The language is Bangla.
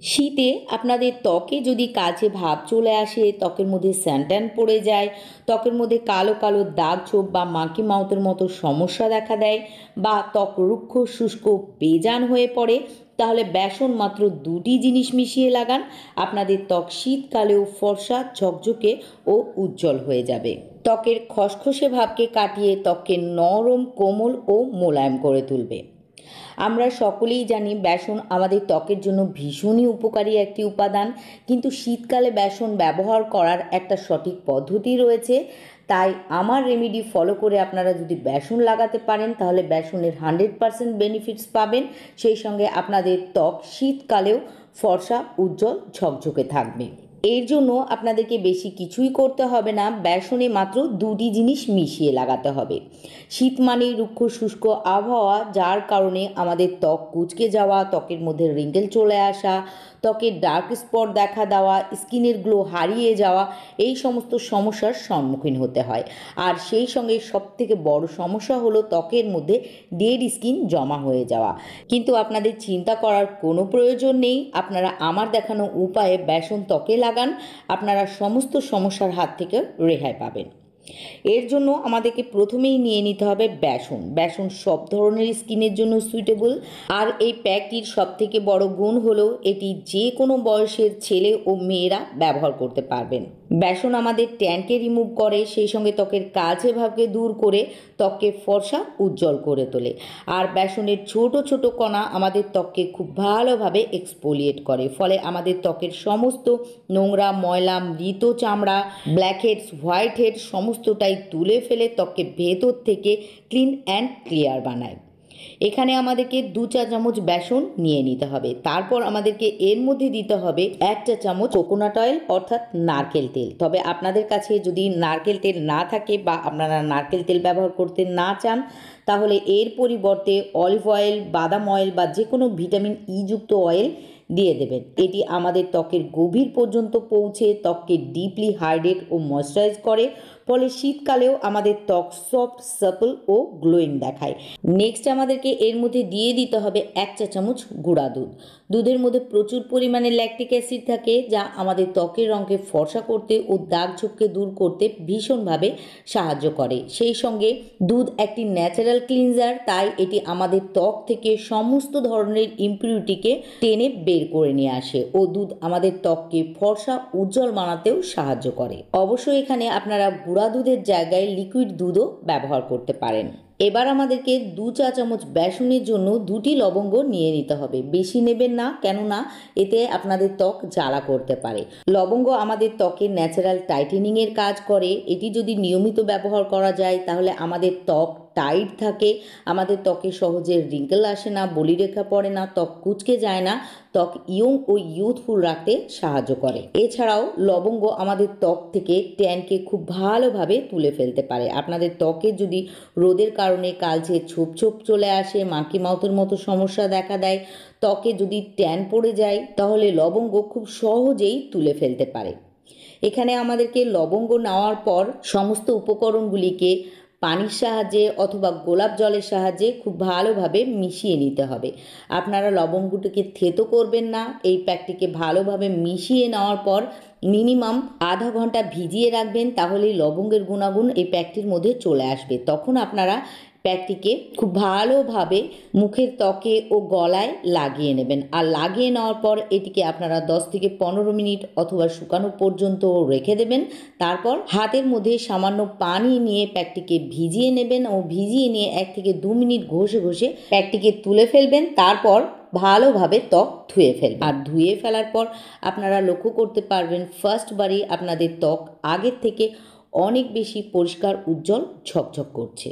শীতে আপনাদের ত্বকে যদি কালচে ভাব চলে আসে, ত্বকের মধ্যে স্যানট্যান পড়ে যায়, ত্বকের মধ্যে কালো কালো দাগ ছোপ বা মাখি মাউথের মতো সমস্যা দেখা দেয়, বা ত্বক রুক্ষ শুষ্ক বেজান হয়ে পড়ে, তাহলে বেসন মাত্র দুটি জিনিস মিশিয়ে লাগান, আপনাদের ত্বক শীতকালেও ফর্সা ঝকঝকে ও উজ্জ্বল হয়ে যাবে। ত্বকের খসখসে ভাবকে কাটিয়ে ত্বককে নরম কোমল ও মোলায়েম করে তুলবে। আমরা সকলেই জানি বেসন আমাদের ত্বকের জন্য ভীষণই উপকারী একটি উপাদান, কিন্তু শীতকালে বেসন ব্যবহার করার একটা সঠিক পদ্ধতি রয়েছে। তাই আমার রেমেডি ফলো করে আপনারা যদি বেসন লাগাতে পারেন, তাহলে বেসনের 100% বেনিফিটস পাবেন। সেই সঙ্গে আপনাদের ত্বক শীতকালেও ফর্সা উজ্জ্বল ঝকঝকে থাকবে। এর জন্য আপনাদেরকে বেশি কিছুই করতে হবে না, বেসনে মাত্র দুটি জিনিস মিশিয়ে লাগাতে হবে। শীত মানেই রুক্ষ শুষ্ক আবহাওয়া, যার কারণে আমাদের ত্বক কুঁচকে যাওয়া, ত্বকের মধ্যে রিঙ্কেল চলে আসা, ত্বকের ডার্ক স্পট দেখা দেওয়া, স্কিনের গ্লো হারিয়ে যাওয়া, এই সমস্ত সমস্যার সম্মুখীন হতে হয়। আর সেই সঙ্গে সবথেকে বড় সমস্যা হলো ত্বকের মধ্যে ডেড স্কিন জমা হয়ে যাওয়া। কিন্তু আপনাদের চিন্তা করার কোনো প্রয়োজন নেই, আপনারা আমার দেখানো উপায়ে বেসন ত্বকে লাগান, আপনারা সমস্ত সমস্যার হাত থেকে রেহাই পাবেন। এর জন্য আমাদেরকে প্রথমেই নিয়ে নিতে হবে বেসন। বেসন সব ধরনের স্কিনের জন্য সুইটেবল। আর এই প্যাকটির সবথেকে বড় গুণ হলো এটি যে কোনো বয়সের ছেলে ও মেয়েরা ব্যবহার করতে পারবেন। বেসন আমাদের ট্যানকে রিমুভ করে, সেই সঙ্গে ত্বকের কালচে ভাবকে দূর করে ত্বককে ফর্সা উজ্জ্বল করে তোলে। আর বেসনের ছোট ছোট কণা আমাদের ত্বককে খুব ভালোভাবে এক্সফোলিয়েট করে, ফলে আমাদের ত্বকের সমস্ত নোংরা ময়লা মৃত চামড়া, ব্ল্যাক হেডস হোয়াইট হেড সমস্তটাই তুলে ফেলে ত্বককে ভেতর থেকে ক্লিন অ্যান্ড ক্লিয়ার বানায়। এখানে আমাদেরকে 2 চা চামচ বেসন নিয়ে নিতে হবে। তারপর আমাদেরকে এর মধ্যে দিতে হবে 1 চা চামচ কোকোনাট অয়েল অর্থাৎ নারকেল তেল। তবে আপনাদের কাছে যদি নারকেল তেল না থাকে বা আপনারা নারকেল তেল ব্যবহার করতে না চান, তাহলে এর পরিবর্তে অলিভ অয়েল, বাদাম অয়েল বা যে কোনো ভিটামিন ই যুক্ত অয়েল দিয়ে দেবেন। এটি আমাদের ত্বকের গভীর পর্যন্ত পৌঁছে ত্বককে ডিপলি হাইড্রেট ও ময়েশ্চারাইজ করে, ফলে শীতকালেও আমাদের ত্বক সফট সাপল ও গ্লোয়িং দেখায়। নেক্সট আমাদেরকে এর মধ্যে দিয়ে দিতে হবে 1 চা চামচ গুঁড়া দুধ। দুধের মধ্যে প্রচুর পরিমাণে ল্যাকটিক অ্যাসিড থাকে, যা আমাদের ত্বকের রঙকে ফর্সা করতে ও দাগ ছোপকে দূর করতে ভীষণভাবে সাহায্য করে। সেই সঙ্গে দুধ একটি ন্যাচারাল ক্লিনজার, তাই এটি আমাদের ত্বক থেকে সমস্ত ধরনের ইমপিউরিটিকে টেনে বের করে নিয়ে আসে ও দুধ আমাদের ত্বককে ফর্সা উজ্জ্বল বানাতেও সাহায্য করে। অবশ্যই এখানে আপনারা গুঁড়া দুধের জায়গায় লিকুইড দুধও ব্যবহার করতে পারেন। এবার আমাদেরকে 2 চা চামচ বেসনের জন্য 2টি লবঙ্গ নিয়ে নিতে হবে। বেশি নেবেন না, কেননা এতে আপনাদের ত্বক জ্বালা করতে পারে। লবঙ্গ আমাদের ত্বকের ন্যাচারাল টাইটেনিংয়ের কাজ করে। এটি যদি নিয়মিত ব্যবহার করা যায়, তাহলে আমাদের ত্বক টাইট থাকে, আমাদের ত্বকে সহজে রিঙ্কেল আসে না, বলিরেখা পড়ে না, ত্বক কুঁচকে যায় না, ত্বক ইয়ং ও ইউথফুল রাখতে সাহায্য করে। এছাড়াও লবঙ্গ আমাদের ত্বক থেকে ট্যানকে খুব ভালোভাবে তুলে ফেলতে পারে। আপনাদের ত্বকে যদি রোদের কারণে কালচে ছোপ ছোপ চলে আসে, মাকি মাউথের মতো সমস্যা দেখা দেয়, ত্বকে যদি ট্যান পড়ে যায়, তাহলে লবঙ্গ খুব সহজেই তুলে ফেলতে পারে। এখানে আমাদেরকে লবঙ্গ নেওয়ার পর সমস্ত উপকরণগুলিকে পানির সাহায্যে অথবা গোলাপ জলের সাহায্যে খুব ভালোভাবে মিশিয়ে নিতে হবে। আপনারা লবঙ্গটিকে থেতো করবেন না, এই প্যাকটিকে ভালোভাবে মিশিয়ে নেওয়ার পর মিনিমাম আধা ঘন্টা ভিজিয়ে রাখবেন, তাহলেই লবঙ্গের গুণাগুণ এই প্যাকটির মধ্যে চলে আসবে। তখন আপনারা প্যাকটিকে খুব ভালোভাবে মুখের ত্বকে ও গলায় লাগিয়ে নেবেন। আর লাগিয়ে নেওয়ার পর এটিকে আপনারা 10 থেকে 15 মিনিট অথবা শুকানো পর্যন্ত রেখে দেবেন। তারপর হাতের মধ্যে সামান্য পানি নিয়ে প্যাকটিকে ভিজিয়ে নেবেন ও ভিজিয়ে নিয়ে 1 থেকে 2 মিনিট ঘষে ঘষে প্যাকটিকে তুলে ফেলবেন। তারপর ভালোভাবে ত্বক ধুয়ে ফেলবেন। আর ধুয়ে ফেলার পর আপনারা লক্ষ্য করতে পারবেন ফার্স্টবারই আপনাদের ত্বক আগের থেকে অনেক বেশি পরিষ্কার উজ্জ্বল ঝকঝক করছে।